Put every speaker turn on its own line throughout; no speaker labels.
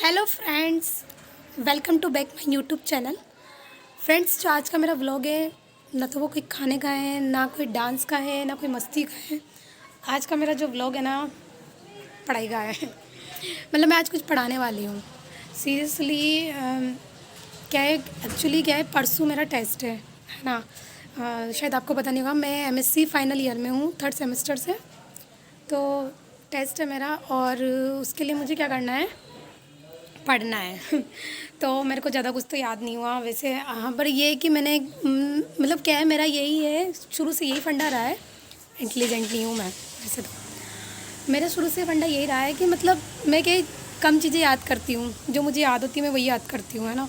Hello friends, welcome to back my YouTube channel. Friends, जो आज का मेरा व्लॉग है ना तो वो कोई खाने का है, ना कोई डांस का है, ना कोई मस्ती का है। आज का मेरा जो व्लॉग है ना पढ़ाई का है। मतलब मैं आज कुछ पढ़ाने वाली हूँ सीरियसली। क्या है एक्चुअली, क्या है परसों मेरा टेस्ट है ना। शायद आपको पता नहीं होगा, मैं एमएससी फाइनल ईयर में हूँ, 3rd सेमेस्टर से। तो टेस्ट है मेरा और उसके लिए मुझे क्या करना है, पढ़ना है। तो मेरे को ज़्यादा कुछ तो याद नहीं हुआ वैसे। हाँ, पर ये है कि मैंने मतलब क्या है, मेरा यही है, शुरू से यही फंडा रहा है। इंटेलिजेंट नहीं हूँ मैं वैसे तो। मेरा शुरू से फंडा यही रहा है कि मतलब मैं क्या कम चीज़ें याद करती हूँ, जो मुझे याद होती है मैं वही याद करती हूँ, है ना।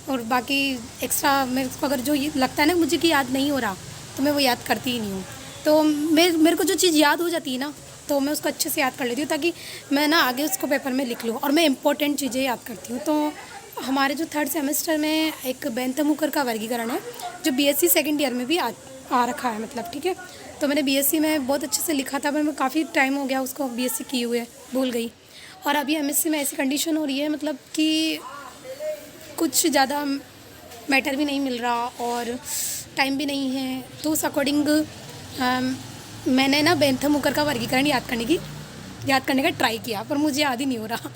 और बाकी एक्स्ट्रा मेरे को अगर जो ये लगता है ना मुझे कि याद नहीं हो रहा, तो मैं वो याद करती ही नहीं हूँ। तो मेरे को जो चीज़ याद हो जाती है ना, तो मैं उसको अच्छे से याद कर लेती हूँ, ताकि मैं ना आगे उसको पेपर में लिख लूँ। और मैं इंपॉर्टेंट चीज़ें याद करती हूँ। तो हमारे जो 3rd सेमेस्टर में एक बेंथमुकर का वर्गीकरण है, जो बीएससी सेकंड ईयर में भी आ रखा है, मतलब ठीक है। तो मैंने बीएससी में बहुत अच्छे से लिखा था, पर मैं काफ़ी टाइम हो गया उसको बीएससी किए हुए, भूल गई। और अभी एमएससी में ऐसी कंडीशन हो रही है, मतलब कि कुछ ज़्यादा मैटर भी नहीं मिल रहा और टाइम भी नहीं है। तो उस अकॉर्डिंग मैंने ना बेंथमुकर का वर्गीकरण याद करने का ट्राई किया, पर मुझे याद ही नहीं हो रहा।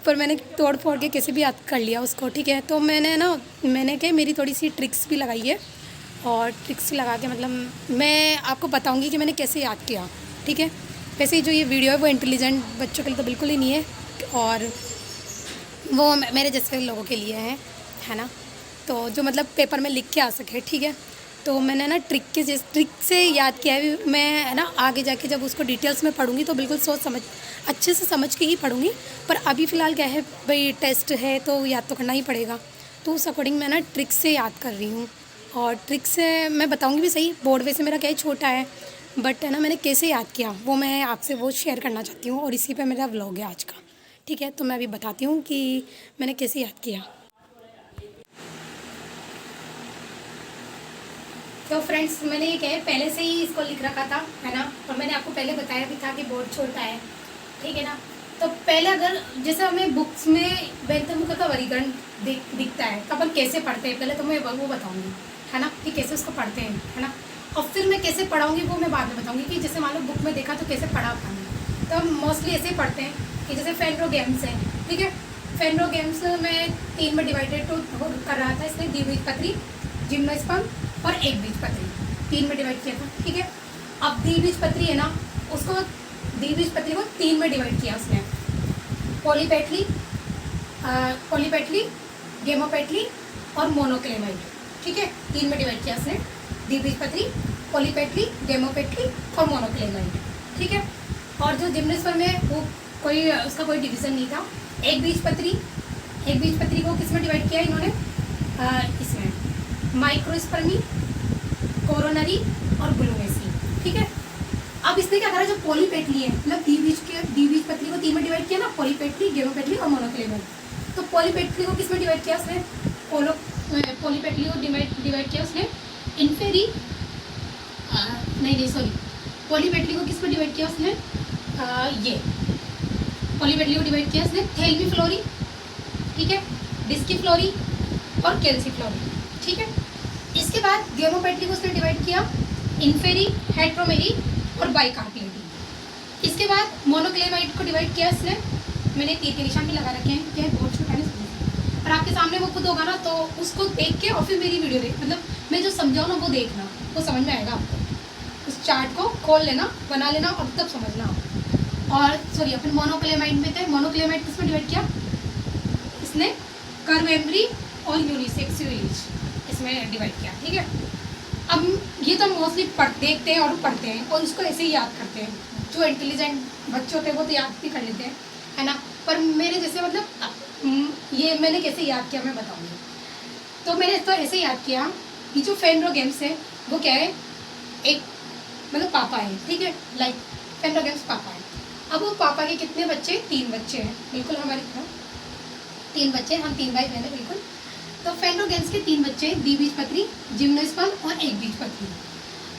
पर मैंने तोड़ फोड़ के कैसे भी याद कर लिया उसको, ठीक है। तो मैंने क्या, मेरी थोड़ी सी ट्रिक्स भी लगाई है, और ट्रिक्स लगा के मतलब मैं आपको बताऊंगी कि मैंने कैसे याद किया, ठीक है। वैसे ही जो ये वीडियो है वो इंटेलिजेंट बच्चों के लिए तो बिल्कुल ही नहीं है, और वो मेरे जैसे लोगों के लिए है ना। तो जो मतलब पेपर में लिख के आ सके, ठीक है। तो मैंने ना ट्रिक से याद किया है। मैं है ना आगे जाके जब उसको डिटेल्स में पढ़ूंगी तो बिल्कुल सोच समझ अच्छे से समझ के ही पढ़ूंगी। पर अभी फ़िलहाल क्या है भाई, टेस्ट है तो याद तो करना ही पड़ेगा। तो उस अकॉर्डिंग मैं ना ट्रिक से याद कर रही हूँ, और ट्रिक से मैं बताऊँगी भी सही। बोर्ड वैसे मेरा क्या है, छोटा है, बट है ना मैंने कैसे याद किया वो मैं आपसे वो शेयर करना चाहती हूँ, और इसी पर मेरा व्लॉग है आज का, ठीक है। तो मैं अभी बताती हूँ कि मैंने कैसे याद किया। तो फ्रेंड्स, मैंने ये क्या है पहले से ही इसको लिख रखा था, है ना। और मैंने आपको पहले बताया भी था कि बोर्ड छोटा है, ठीक है ना। तो पहले अगर जैसे हमें बुक्स में बेंथमुकर का वर्गीकरण दिखता है तो अपन कैसे पढ़ते हैं, पहले तो मैं वो बताऊंगी, है ना, कि कैसे उसको पढ़ते हैं, है ना। और फिर मैं कैसे पढ़ाऊँगी वो मैं बाद में बताऊँगी, कि जैसे मान लो बुक में देखा तो कैसे पढ़ा पाऊँगी। तो हम मोस्टली ऐसे ही पढ़ते हैं कि जैसे फेनरो गेम्स है, ठीक है। फेनरो गेम्स में 3 में डिवाइडेड तो कर रहा था इसने, द्विबीजपत्री, जिम्नोस्पर्म और एक बीजपत्री, 3 में डिवाइड किया था, ठीक है। अब द्विबीजपत्री है ना, उसको द्विबीजपत्री को 3 में डिवाइड किया उसने, पॉलीपेटली, गेमोपेटली और मोनोक्लेमाइड, ठीक है। 3 में डिवाइड किया उसने, द्विबीजपत्री, पॉलीपेटली, गेमोपेटली और मोनोक्लेमाइड, ठीक है। और जो जिम्नोस्पर्म है वो उसका कोई डिवीज़न नहीं था। एक बीजपत्री को किस में डिवाइड किया इन्होंने, इसमें माइक्रोस्पर्मी, कोरोनरी और ग्लूमेसी, ठीक है। अब इसने क्या करा, जो पॉलीपेटली है मतलब द्विबीजपत्री को 3 में डिवाइड किया ना, पॉलीपेटली, गेमोपेटली और मोनोक्लेमाइड। तो पॉलीपेटली को किस में डिवाइड किया उसने, पॉलीपेटली को डिवाइड किया उसने इन्फेरी, नहीं सॉरी, पॉलीपेटली को किस में डिवाइड किया उसने, ये पॉलीपेटली को डिवाइड किया उसने थेल्मीफ्लोरी, ठीक है, डिस्कीफ्लोरी और कैल्सीफ्लोरी, ठीक है। इसके बाद गेमोपेटली को उसने डिवाइड किया इन्फेरी, हेट्रोमेरी और बाइकार्पियटी। इसके बाद मोनोक्लेमाइड को डिवाइड किया इसने, मैंने तीर के निशान भी लगा रखे हैं, क्या बहुत छोटा नहीं समझ, और आपके सामने वो खुद होगा ना, तो उसको देख के और फिर मेरी वीडियो देख, मतलब मैं जो समझाऊँ ना वो देखना, वो समझ में आएगा आपको। उस चार्ट को खोल लेना, बना लेना और तब समझना। और सॉरी, अपन मोनोक्लेमाइड में थे, मोनोक्लेमाइड किस में डिवाइड किया इसने, कर्वेमरी और यूनिसेक्सुअलिज इसमें डिवाइड किया, ठीक है। अब ये तो मोस्टली देखते हैं और पढ़ते हैं और इसको ऐसे ही याद करते हैं। जो इंटेलिजेंट बच्चे होते हैं वो तो याद भी कर लेते हैं, है ना। पर मेरे जैसे मतलब ये मैंने कैसे याद किया मैं बताऊँगी। तो मैंने तो ऐसे याद किया कि जो फेनरो गेम्स है वो क्या है, एक मतलब पापा है, ठीक है, लाइक फेनरो गेम्स पापा है। अब वो पापा के कितने बच्चे, 3 बच्चे हैं, बिल्कुल हमारी तरह 3 बच्चे, हम 3 भाई बहन हैं, बिल्कुल। तो फेनरो गेम्स के 3 बच्चे, द्विबीजपत्री, जिम्नोस्पर्म और एक बीजपत्री।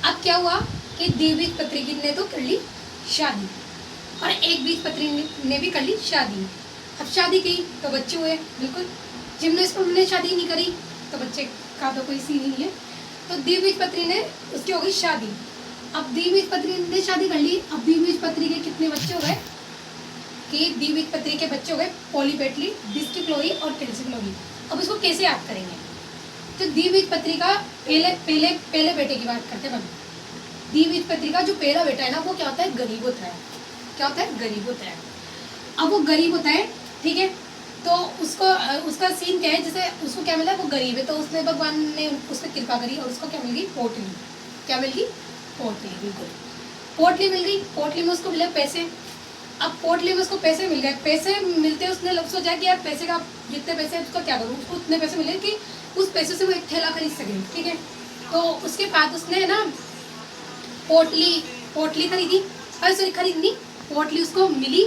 अब क्या हुआ कि द्विबीजपत्री ने तो कर ली शादी और एक बीजपत्री ने भी कर ली शादी। अब शादी की तो बच्चे हुए, बिल्कुल। जिम्नोस्पर्म ने शादी नहीं करी तो बच्चे का तो कोई सीन ही नहीं है। तो द्विबीजपत्री ने, उसकी हो गई शादी। अब द्विबीजपत्री ने शादी कर ली। अब द्विबीजपत्री के कितने बच्चे हो गए कि द्विबीजपत्री के बच्चे हो गए पॉलीपेटली, डिस्किफ्लोरी और कैल्सिफ्लोरी। अब इसको कैसे याद करेंगे? तो द्विबीजपत्री का पहले पहले पहले बेटे की बात करते हैं। द्विबीजपत्री का जो पहला बेटा है ना, वो क्या होता है? गरीब होता है। क्या होता है? गरीब होता है। अब वो गरीब होता है, ठीक है। तो उसको उसका सीन क्या है, जैसे उसको क्या मिला? वो गरीब है, तो उसने, भगवान ने उस पर कृपा करी और उसको क्या मिल गई? पोटली। क्या मिल गई? पोटली, बिल्कुल। पोटली मिल गई। पोटली में उसको मिले पैसे। अब पोटली में उसको पैसे मिल गए। पैसे मिलते उसने सोचा कि यार पैसे का, जितने पैसे हैं उसका क्या करूँ। उसको उतने पैसे मिले कि उस पैसे से वो एक थैला खरीद सके, ठीक है। तो उसके बाद उसने ना पोटली खरीदी, सॉरी खरीदनी, पोटली उसको मिली।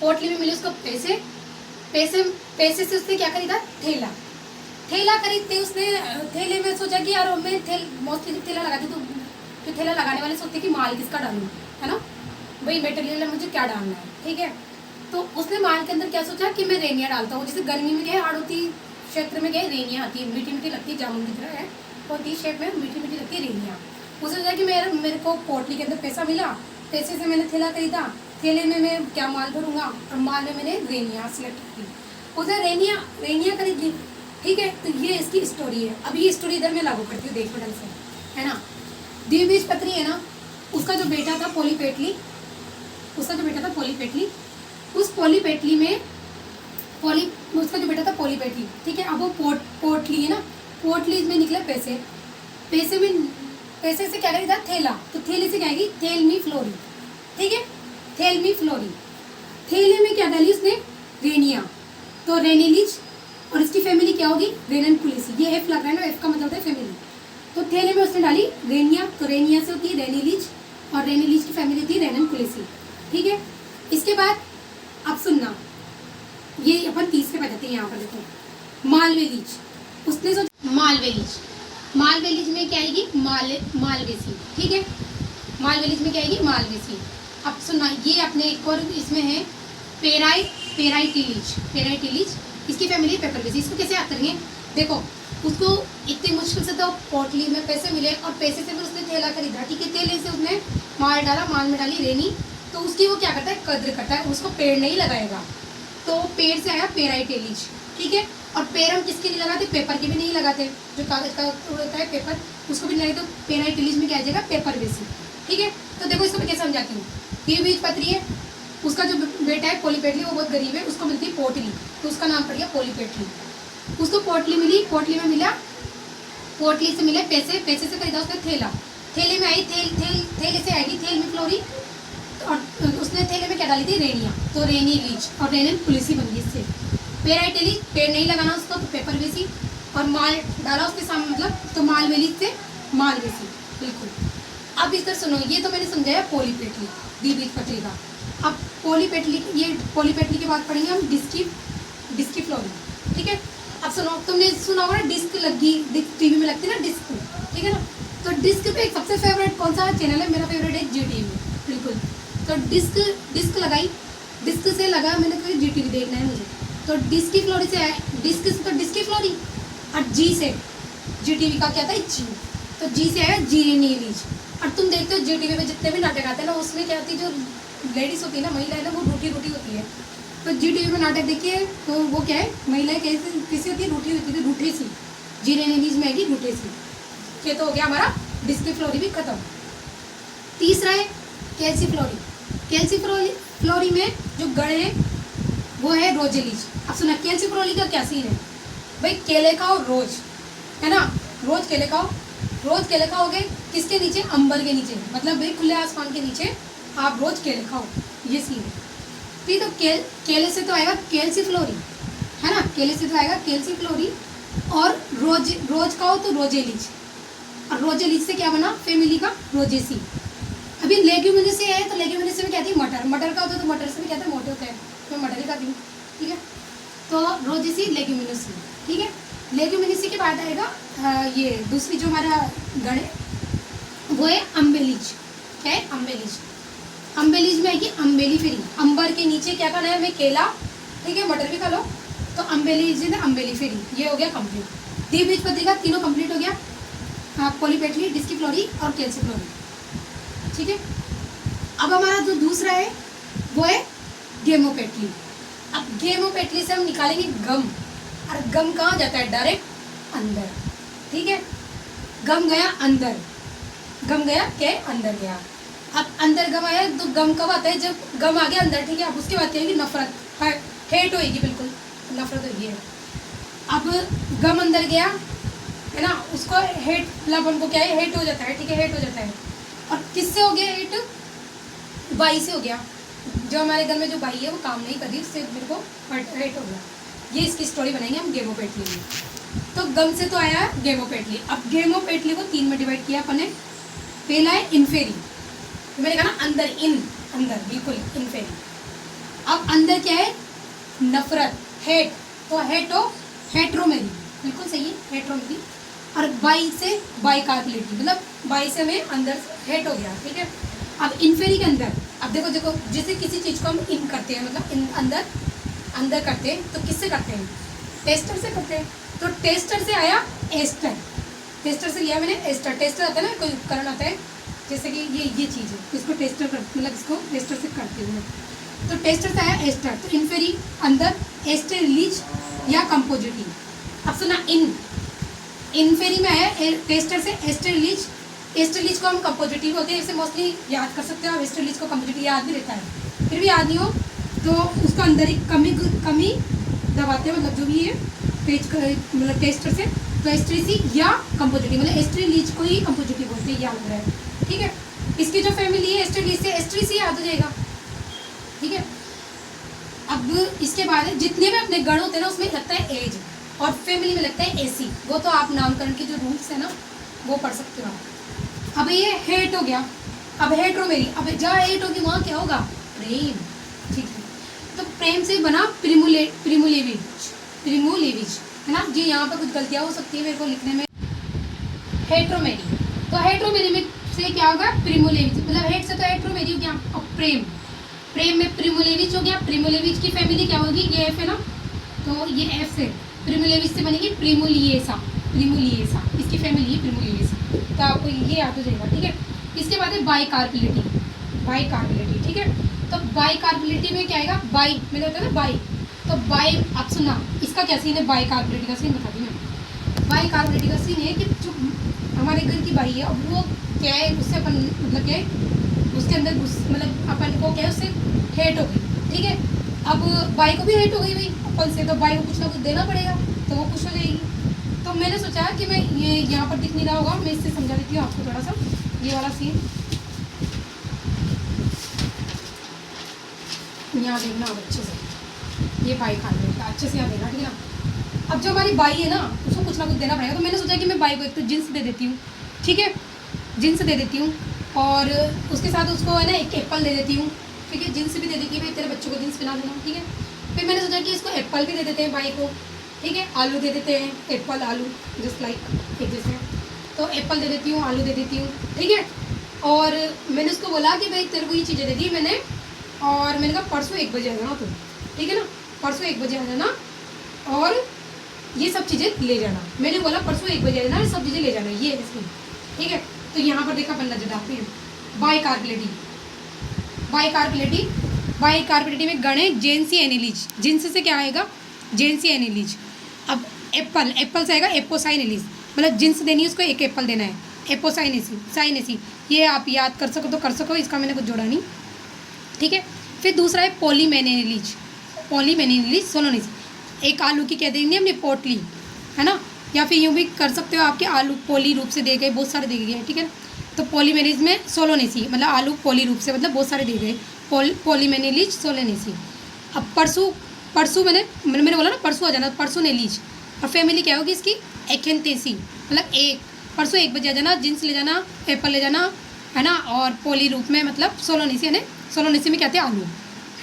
पोटली में मिले उसको पैसे। पैसे से उसने क्या खरीदा? थैला। थैला खरीदते उसने, थैले में सोचा कि यार मैं मोस्टली थैला लगाती तो थैला लगाने वाले सोचते कि माल किसका डालूँ, है ना, भाई मटेरियल मुझे क्या डालना है, ठीक है। तो उसने माल के अंदर क्या सोचा कि मैं रेनिया डालता हूँ। जैसे गर्मी में क्या हाड़ोती क्षेत्र में क्या रेनिया आती है, मीठी मीठी लगती है, जामुन की तरह है, होती शेप में, मीठी मीठी लगती है रेनिया। उसने सोचा कि मेरे को पोटली के अंदर पैसा मिला, पैसे से मैंने थैला खरीदा, थैले में मैं क्या माल भरूंगा, और माल में मैंने रेनिया सिलेक्ट की। उसने रेनिया खरीद ली, ठीक है। तो ये इसकी स्टोरी है। अब ये स्टोरी इधर मैं लागू करती हूँ, देखो ढंग से, है ना। द्विबीजपत्री है ना, उसका जो बेटा था पॉलीपेटली, उस पॉलीपेटली में उसका जो बेटा था पॉलीपेटली, ठीक है। अब वो पोटली है ना, पोटली में निकले पैसे। पैसे से क्या खरीदा? थैला। तो थैले से क्या आएगी? थैलमी फ्लोरी, ठीक है, थैलमी फ्लोरी। थैले में क्या डाली उसने? रेनिया, तो रेनिलीज, और इसकी फैमिली क्या होगी? रेननकुलेसी। ये एफ लग रहा है ना, एफ का मतलब है फैमिली। तो थैले में उसने डाली रेनिया, तो रेनिया से होती है रेनिलीज, और रेनिलीज की फैमिली होती है रेननकुलेसी, ठीक है। इसके बाद अब सुनना, ये अपन तीसरे पे जाते हैं। यहाँ पर देखो मालवेलीज। उसने मालवेलीज में क्या आएगी? मालवेसी, ठीक है। मालवेलीज में क्या आएगी? मालवेसी। अब सुनना, ये अपने एक और इसमें है पेराइटिलीज। इसकी फैमिली पेपरवेसी। इसको कैसे याद करेंगे? देखो, उसको इतनी मुश्किल से तो पोटली में पैसे मिले, और पैसे से फिर उसने थैला खरीदा, ठीक है। थैले से उसने माल डाला, माल में डाली रेनी, तो उसकी वो क्या करता है? कद्र करता है। उसको पेड़ नहीं लगाएगा, तो पेड़ से आया पेराइटिलीज, ठीक है। और पेड़ हम किसके नहीं लगाते? पेपर के भी नहीं लगाते, जो कागज का होता है पेपर, उसको भी नहीं लगाते। तो पेराइटिलीज में क्या आ जाएगा? पेपरवेसी, ठीक है। तो देखो इसको मैं कैसे समझाती हूँ। द्विबीजपत्री है, उसका जो बेटा है पॉलीपेटली, वो बहुत गरीब है, उसको मिलती है पोटली, तो उसका नाम पड़ गया पॉलीपेटली। उसको पोटली मिली, पोटली में मिला, पोटली से मिले पैसे, पैसे से खरीदा उसने थैला, थैले में आई थैले से आएगी थैलमी फ्लोरी, और उसने थैले में क्या डाली थी? रेनिया, तो रेनिलीज और रेननकुलेसी बन गई इससे। पेराइटिलीज, पेड़ नहीं लगाना उसको, तो पेपरवेसी, और माल डाला उसके सामने, मतलब तो मालवेलीज से मालवेसी, बिल्कुल। अब इधर सुनो, ये तो मैंने समझाया पॉलीपेटली, द्विबीजपत्री का। अब पॉलीपेटली के बाद पढ़ेंगे हम डिस्किफ्लोरी, ठीक है। अब सुनो, तुमने सुना होगा ना, डिस्क लगी, टीवी में लगती है ना डिस्क, ठीक है ना। तो डिस्क पे सबसे फेवरेट कौन सा चैनल है? मेरा फेवरेट है GTV, बिल्कुल। तो डिस्क लगाई, डिस्क से लगा, मैंने कहा GTV देखना है मुझे, तो डिस्किफ्लोरी से आया, डिस्क से तो डिस्किफ्लोरी, और जी से GTV का क्या था? जी, तो जी से आया जीरेनिलीज। और तुम देखते हो GTV में जितने भी नाटक आते हैं ना, उसमें क्या होती है, जो लेडीज होती है ना, महिला है ना, वो रूठी होती है। तो GTV में नाटक देखिए, तो वो क्या है? महिलाएं कैसी होती है? रूठी होती है, रूठे सी। जीरेनिलीज में आएगी रूठे सी। ये तो हो गया हमारा डिस्किफ्लोरी भी खत्म। तीसरा है कैल्सिफ्लोरी। कैल्सिफ्लोरी में जो गढ़ है वो है रोजेलीज। अब सुना, कैल्सिफ्लोरी का क्या सीन है भाई? केले खाओ रोज, है ना, रोज केले खाओ। रोज केले खाओगे किसके नीचे? अंबर के नीचे, मतलब भाई खुले आसमान के नीचे आप रोज केले खाओ, ये सीन है। ठीक, तो केले से तो आएगा कैल्सिफ्लोरी, है ना, केले से तो आएगा कैल्सिफ्लोरी। और रोज खाओ तो रोजेलीज, और रोजेलीज से क्या बना? फैमिली का रोजेसी। अभी लेग्यूमिनेसी है, तो लेग्यूमिनेसी में क्या थी? मटर का होता है, तो मटर से भी क्या था? मोटे होते हैं, तो मैं मटर ही खाती हूँ, ठीक है। तो रोजेसी, लेग्यूमिनेसी, ठीक है। लेग्यूमिनेसी के बाद आएगा ये दूसरी जो हमारा गण है वो है अम्बेलीज। क्या है? अम्बेलीज। अम्बेलीज में आएगी अम्बेली फेरी। अंबर के नीचे क्या खाना है हमें? केला, ठीक है, मटर भी खा लो। तो अम्बेली अम्बेली फेरी, ये हो गया कंप्लीट। द्विबीजपत्री तीनों कंप्लीट हो गया। हाँ, पॉलीपेटली, डिस्कीफ्लोरी और कैल्सीफ्लोरी। ठीक है, अब हमारा जो दूसरा है वो है गेमोपेटली। अब गेमोपेटली से हम निकालेंगे गम, और गम कहाँ जाता है? डायरेक्ट अंदर। ठीक है, गम गया अंदर, गम गया के अंदर गया। अब अंदर गम आया तो गम कब आता है? जब गम आ गया अंदर। ठीक है, अब उसके बाद क्या होगी? नफरत, हेट होएगी, बिल्कुल नफरत होगी। अब गम अंदर गया है ना, उसको हेट, मतलब हमको क्या है? हेट हो जाता है। ठीक है, हेट हो जाता है। और किससे हो गया हेट? बाई से हो गया। जो हमारे घर में जो बाई है वो काम नहीं कर रही, उससे मेरे को हेट हो गया। ये इसकी स्टोरी बनाएंगे हम गेमोपेटली में। तो गम से तो आया गेमोपेटली। अब गेमोपेटली को 3 में डिवाइड किया अपन ने। पहला है इन्फेरी, मैंने कहा ना अंदर, इन अंदर, बिल्कुल इन्फेरी। अब अंदर क्या है? नफरत, हेट। तो हेट्रोमेरी, बिल्कुल सही है, हेट्रोमेरी। और बाई से बाइकार्पेलिटी, मतलब बाई से हमें अंदर हेट हो गया। ठीक है, अब इन्फेरी के अंदर, अब देखो जैसे किसी चीज़ को हम इन करते हैं, मतलब इन अंदर करते हैं, तो किससे करते हैं? टेस्टर से करते हैं। तो टेस्टर से आया एस्टर, टेस्टर से लिया मैंने एस्टर। टेस्टर आता है ना, कोई उपकरण आता है, जैसे कि ये चीज़ है, इसको टेस्टर कर, मतलब इसको टेस्टर से करते हैं। तो टेस्टर से आया एस्टर। तो इन्फेरी अंदर, एस्टर रिलीज या कंपोजिटिव। अब सुना, इन्फेरी में आया टेस्टर से एस्टर रिलीज। एस्टर रिलीज को हम कंपोजिटिव होते हैं, इसे मोस्टली याद कर सकते हो। एस्टर रिलीज को कंपोजिटिव याद भी रहता है, फिर भी याद नहीं हो तो उसको अंदर ही कमी दबाते हैं, मतलब जो भी है पेज, मतलब टेस्टर से। तो एस्ट्रेसी या कंपोजिटिव, मतलब एस्ट्रेलीज को ही कंपोजिटिव बोलते हैं, याद रहा है। ठीक है, इसकी जो फैमिली है एस्ट्रेलीज से, एस्ट्रेसी याद हो जाएगा। ठीक है, अब इसके बाद जितने भी अपने गण होते हैं ना, उसमें लगता है एज, और फैमिली में लगता है एसी। वो तो आप नामकरण के जो रूल्स है ना वो पढ़ सकते हो आप। अब ये हेट हो गया, अब हेट्रोमेरी। अब जहाँ हेट होगी वहाँ क्या होगा? प्रेम। ठीक है, तो प्रेम से बना प्रिमुलेविज है ना जी। यहाँ पर कुछ गलतियाँ हो सकती है मेरे को लिखने में। हेट्रोमेरी, तो हेट्रोमेरी में से क्या होगा? प्रिमुलेविज, मतलब हेट से तो हेट्रोमेरी हो गया। और प्रेम में प्रिमुलेविज हो गया। प्रिमुलेविज की फैमिली क्या होगी? ये एफ है ना, तो ये एफ से प्रिमुलेविज से बनेगी प्रिमुलिएसा, इसकी फैमिली है प्रिमुलिएसा। तो आपको ये याद हो जाएगा। ठीक है, इसके बाद है बाइकार्पेलिटी। ठीक है, तो बाइकार्पेलिटी में क्या आएगा? बाई, मैंने बताया ना बाई। तो बाई, आप सुना इसका क्या सीन है? बाइकार्पेलिटी का सीन बता दी मैं। बाइकार्पेलिटी का सीन है कि जो हमारे घर की बाई है, अब वो क्या है, उससे अपन मतलब क्या है, उसके अंदर मतलब अपन को क्या है, उससे हेट हो गई। ठीक है, अब बाई को भी हेट हो गई भाई अपन से, तो बाई को कुछ ना कुछ देना पड़ेगा, तो वो खुश हो जाएगी। तो मैंने सोचा कि मैं ये यहाँ पर दिख नहीं रहा होगा, मैं इससे समझा देती हूँ आपको थोड़ा सा। ये वाला सीन यहाँ देखना आप अच्छे से, ये बाई खाने का अच्छे से यहाँ देखना। ठीक है ना, अब जो हमारी बाई है ना, उसको कुछ ना कुछ देना पड़ेगा। तो मैंने सोचा कि मैं बाई को एक तो जींस दे देती हूँ। ठीक है, जींस दे देती हूँ, और उसके साथ उसको है ना एक एप्पल दे देती हूँ। ठीक है, जींस भी दे देती है, भाई तेरे बच्चों को जींस पहना देना। ठीक है, फिर मैंने सोचा कि इसको एप्पल भी दे देते हैं बाई को। ठीक है, आलू दे देते हैं, एप्पल आलू जस्ट लाइक एक जैसे। तो एप्पल दे देती हूँ, आलू दे देती हूँ। ठीक है, और मैंने उसको बोला कि भाई तेरे को ये चीज़ें दे दी मैंने, और मैंने कहा परसों 1 बजे आ जाना तुम। ठीक है ना, परसों 1 बजे आ जाना, और ये सब चीज़ें ले जाना। मैंने बोला परसों 1 बजे आ जाना, सब चीज़ें ले जाना, ये है इसमें। ठीक है, तो यहाँ पर देखा अपन नजर डालते हैं। बाइकार्पेलिटी में गण है जेंसी एनिलीज। जिनसे से क्या आएगा? जेंसी एनिलीज। अब एप्पल से आएगा एपोसाइनेलिस, मतलब जिन्स देनी है उसको एक एप्पल देना है, एपोसाइनेसी। ये आप याद कर सको तो कर सको, इसका मैंने कुछ जोड़ा नहीं। ठीक है, फिर दूसरा है पॉलीमेनेलिज सोलोनिस। एक आलू की कह देंगे हमने पोटली, है ना, या फिर यूँ भी कर सकते हो आपके आलू पोली रूप से दे गए, बहुत सारे दे गए। ठीक है, तो पॉलीमेनेलिज में सोलोनेसी, मतलब आलू पोली रूप से, मतलब बहुत सारे दे गए, पॉलीमेनेलिज सोलोनेसी। अब परसों मैंने बोला ना परसों आ जाना, परसों नेलीज। और फैमिली क्या होगी इसकी? एक्सेंथेसी, मतलब एक। परसों 1 बजे आ जाना, जिन्स ले जाना, एप्पल ले जाना, है ना, और पोली रूप में मतलब सोलोनेसी, है ना, सोलोनेसी में कहते हैं आलू।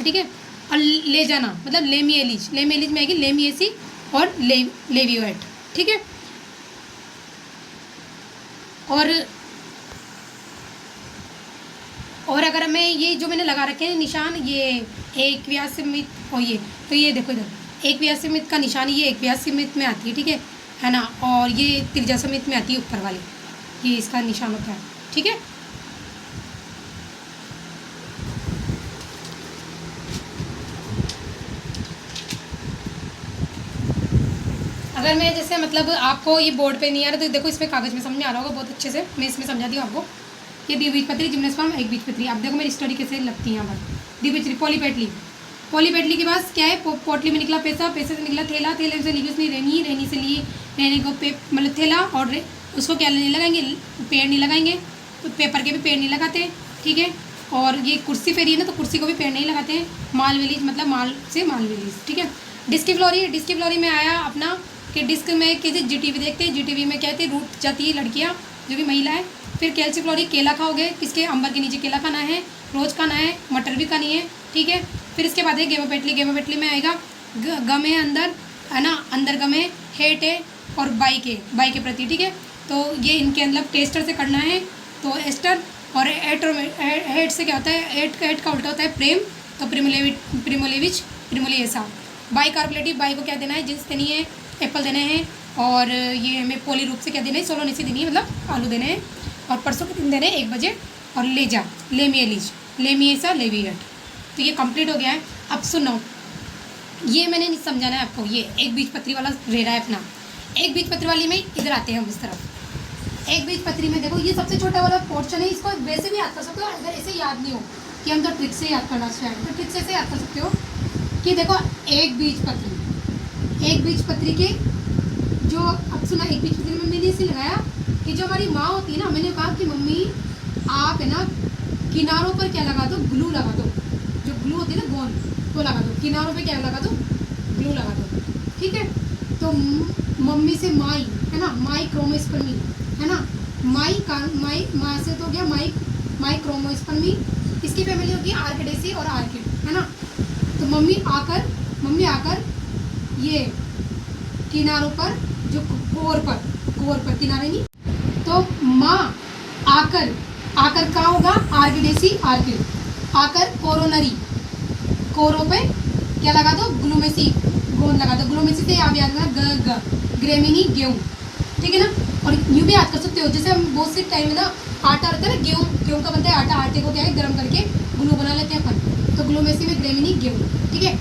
ठीक है, और ले जाना मतलब लेमिएलिज में आएगी लेमिएसी और लेवियोएट। ठीक है, और अगर मैं ये जो मैंने लगा रखे हैं निशान, ये एक्वियास समित और ये, तो ये देखो इधर एक्वियास समित का निशान, ये एक्वियास समित में आती है, ठीक है ना। और ये त्रिज्या समित में आती है ऊपर वाली, ये इसका निशान होता है, ठीक है। अगर मैं जैसे मतलब आपको ये बोर्ड पे नहीं आ रहा तो देखो इसमें कागज़ में समझ में आ रहा होगा बहुत अच्छे से, मैं इसमें समझाती हूँ आपको। ये द्विबीजपत्री जिम्नोस्पर्म एक बीजपत्री, आप देखो मेरी स्टोरी कैसे लगती है यहाँ पर। द्विबीजपत्री पॉलीपेटली, पॉलीपेटली के पास क्या है, पोटली में निकला पैसा, पैसे से निकला थैला, थैले से ली उसने रहनी, रहनी से लिए रहने को मतलब थैला, और उसको क्या नहीं लगाएंगे, पेड़ नहीं लगाएंगे, तो पेपर के भी पेड़ नहीं लगाते, ठीक है। और ये कुर्सी फेरी है ना, तो कुर्सी को भी पेड़ नहीं लगाते हैं। माल वेलीज मतलब माल से माल वेलीज, ठीक है। डिस्की फ्लोरी, डिस्की फ्लोरी में आया अपना कि डिस्क में कैसे जीटीवी देखते हैं, जीटीवी में क्या कहते हैं रूट जाती है लड़कियाँ जो भी महिला है। फिर कैल्सीफ्लोरी, केला खाओगे, किसके अंबर के नीचे केला खाना है, रोज खाना है, मटर भी खानी है, ठीक है। फिर इसके बाद है गेमोपेटली, गेमोपेटली में आएगा गम है अंदर, है ना, अंदर गम है, हेट है और बाई के प्रति, ठीक है। तो ये इनके मतलब टेस्टर से करना है, तो एस्टर और हेट से क्या होता है, हेट का उल्टा होता है प्रेम, तो प्रिमोलेविच बाई कार्बोलेटिव, बाई को क्या देना है, जिन्स देनी है, एप्पल देने हैं। और ये हमें पोली रूप से क्या देना है, सोलोनेसी देनी है, मतलब आलू देने हैं। और परसों के दिन देने हैं 1 बजे। और लेजा लेमिएसा लेविएट, तो ये कंप्लीट हो गया है। अब सुनो, ये मैंने नहीं समझाना है आपको, ये एक बीजपत्री वाला रह रहा है अपना। एक बीजपत्री वाली में इधर आते हैं हम इस तरफ। एक बीजपत्री में देखो ये सबसे छोटा वाला पोर्शन है, इसको वैसे भी याद कर सकते हो, अगर ऐसे याद नहीं हो कि हम तो ट्रिक से याद करना चाहिए, तो ट्रिक से याद कर सकते हो कि देखो एक बीजपत्री के जो, अब सुना, एक बीजपत्री में मैंने इसे लगाया कि जो हमारी माँ होती है ना, मैंने कहा कि मम्मी आप है ना किनारों पर क्या लगा दो, ग्लू लगा दो, जो ग्लू होती है ना गोंद, तो लगा दो किनारों पे, क्या लगा दो, ग्लू लगा दो, ठीक है। तो मम्मी से माई है ना, माई क्रोमोस्पर्मी है ना, माई माँ से तो गया माई क्रोमोस्पर्मी, इसकी फैमिली होगी आर्किडेसी और आर्किड, है ना। तो मम्मी आकर ये किनारों पर, जो कोर पर किनारे नहीं, तो माँ आकर कहाँ होगा, आर्किडेसी आर्किड, आकर कोरों पे क्या लगा दो, ग्लूमेसी गोंद लगा दो। ग्लूमेसी से आप याद करना ग्रेमिनी गेहूँ, ठीक है ना। और यूँ भी याद कर सकते हो, जैसे हम बहुत से टाइम में ना आटा रहता है ना, गेहूँ का बनता है आटा, आटे को क्या है गर्म करके ग्लू बना लेते हैं अपन, तो ग्लूमेसी में ग्रेमिनी गेहूँ, ठीक है।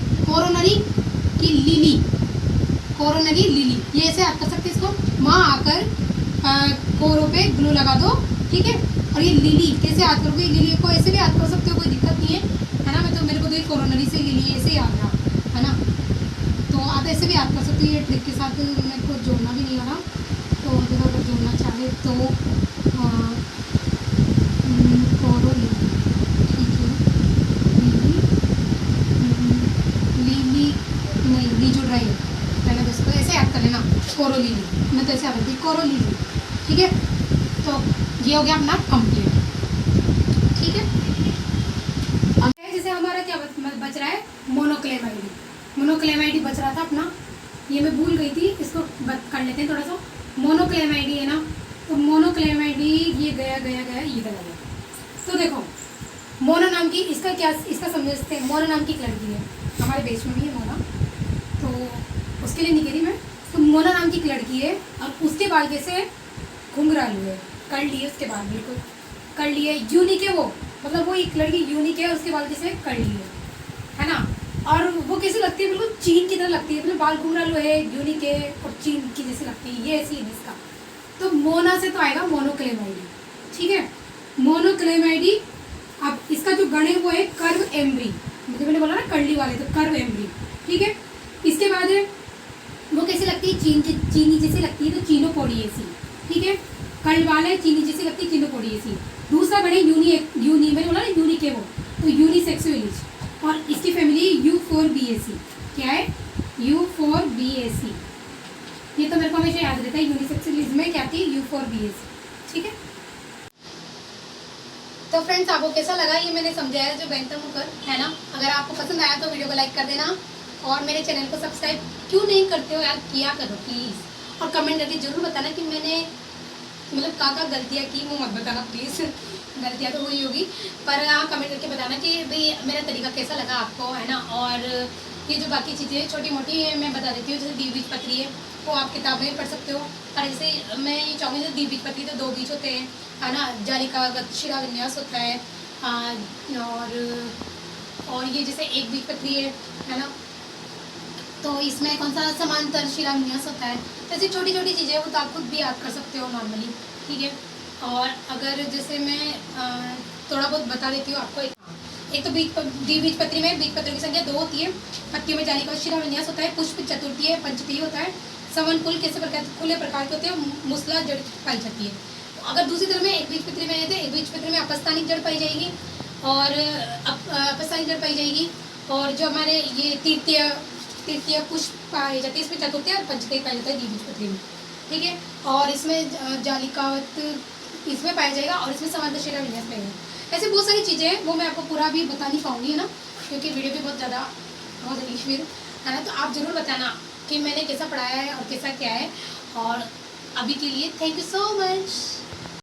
कोरोनरी लिली, ये ऐसे याद कर सकते हैं इसको, माँ आकर कोरों पे ग्लू लगा दो, ठीक है। और ये लिली कैसे याद करोगे, लिली को ऐसे भी याद कर सकते हो, कोई दिक्कत नहीं है ना। मैं तो मेरे को तो ये कोरोनरी से लिली ऐसे याद रहा, है ना, तो आप ऐसे भी याद कर सकते हो। ये ट्रिक के साथ मेरे को जोड़ना भी नहीं आ रहा, तो जब अगर जोड़ना चाहे तो कोरो लिली, ठीक है, लिली नहीं, ली जुड़ रही है, पहले तो इसको ऐसे याद कर लेना, कोरो लिली, मैं तो ऐसे याद करती कोरो लिली, ठीक है। तो ये हो गया अपना कंप्लीट, ठीक है। अब जैसे हमारा क्या बच रहा है, मोनोक्लेमाइडी बच रहा था अपना, ये मैं भूल गई थी, इसको कर लेते हैं थोड़ा सा। मोनोक्लेमाइडी है ना, तो मोनोक्लेमाइडी ये गया इधर आ गया। तो देखो मोना नाम की, इसका समझते हैं, मोना नाम की एक लड़की है, हमारे देश में भी है मोना, तो उसके लिए नहीं कह रही मैं। तो मोना नाम की एक लड़की है, और उसके बाल जैसे घुंघरालू है, कर लिए उसके बाल, बिल्कुल कर लिए, यूनिक है वो, मतलब वो एक लड़की यूनिक है, और उसके बाल जैसे कर लिए, है ना। और वो कैसी लगती है, बिल्कुल चीन की तरह लगती है, मतलब बाल घुंघरालू है, यूनिक है, और चीन की जैसी लगती है, ये ऐसी है इसका। तो मोना से तो आएगा मोनोक्लेमाइडी, ठीक है, मोनोक्लेमाइडी। अब इसका जो गण है वो है कर्व एम्ब्री, मुझे मैंने बोला ना कर्ली वाले, तो कर्व एम्ब्री, ठीक है। इसके बाद है वो कैसी लगती है, चीनी जैसी लगती है, तो चीनोपोडिएसी, ठीक है, कर्ल वाला है, चीनी जैसी लगती है, चीनोपोडिएसी। दूसरा गण है यूनी मैंने बोला ना यूनिक है वो, तो यूनिसेक्सुअलिज, और इसकी फैमिली U4BAC, क्या है, U4BAC, ये तो मेरे को हमेशा याद रहता है, यूनिसेक्सुअलिज में क्या थी, U4BAC, ठीक है। तो फ्रेंड्स आपको कैसा लगा ये मैंने समझाया जो बैंतम होकर, है ना। अगर आपको पसंद आया तो वीडियो को लाइक कर देना, और मेरे चैनल को सब्सक्राइब क्यों नहीं करते हो यार, किया करो प्लीज़, और कमेंट करके जरूर बताना कि मैंने मतलब क्या गलतियाँ की, वो मत बताना प्लीज़, गलतियाँ तो हुई होगी, पर हाँ कमेंट करके बताना कि भाई मेरा तरीका कैसा लगा आपको, है ना। और ये जो बाकी चीज़ें छोटी मोटी मैं बता देती हूँ, जैसे द्विबीजपत्री है वो आप किताब में भी पढ़ सकते हो। और ऐसे मैं ये चाहूँगी, जैसे द्विबीजपत्री तो 2 बीज होते हैं, है ना। जालिकागत शिराविन्यास होता है, और ये जैसे एक बीजपत्री है ना, तो इसमें कौन सा समांतर शिरान्यास होता है। तो ऐसी छोटी छोटी चीज़ें वो तो आप खुद भी याद कर सकते हो नॉर्मली, ठीक है। और अगर जैसे मैं थोड़ा बहुत बता देती हूँ आपको, एक तो द्विबीजपत्री में बीजपत्रों की संख्या 2 होती है, पत्तियों में जालिका शिराविन्यास होता है, पुष्प चतुर्थी है, पंचपी होता है, सवन कुल कैसे प्रकार खुले प्रकार के होते हैं, मूसला जड़ पाई जाती है। अगर दूसरी तरफ में एक बीजपत्री में आए थे, एक बीजपत्री में अपस्थानिक जड़ पाई जाएगी, और अपस्थानिक जड़ पाई जाएगी। और जो हमारे ये तृतीय पुष्प पाए जाते हैं, इसमें चतुर्थी और पंचमी पाया जाता है द्विबीजपत्री में, ठीक है। और इसमें जालिकावत इसमें पाया जाएगा, और इसमें समांतर शिराविन्यास पाएगा। ऐसे बहुत सारी चीज़ें हैं, वो मैं आपको पूरा भी बता नहीं पाऊँगी, है ना, क्योंकि वीडियो भी बहुत इंग्लिश में है ना। तो आप ज़रूर बताना कि मैंने कैसा पढ़ाया है और कैसा क्या है। और अभी के लिए थैंक यू सो मच।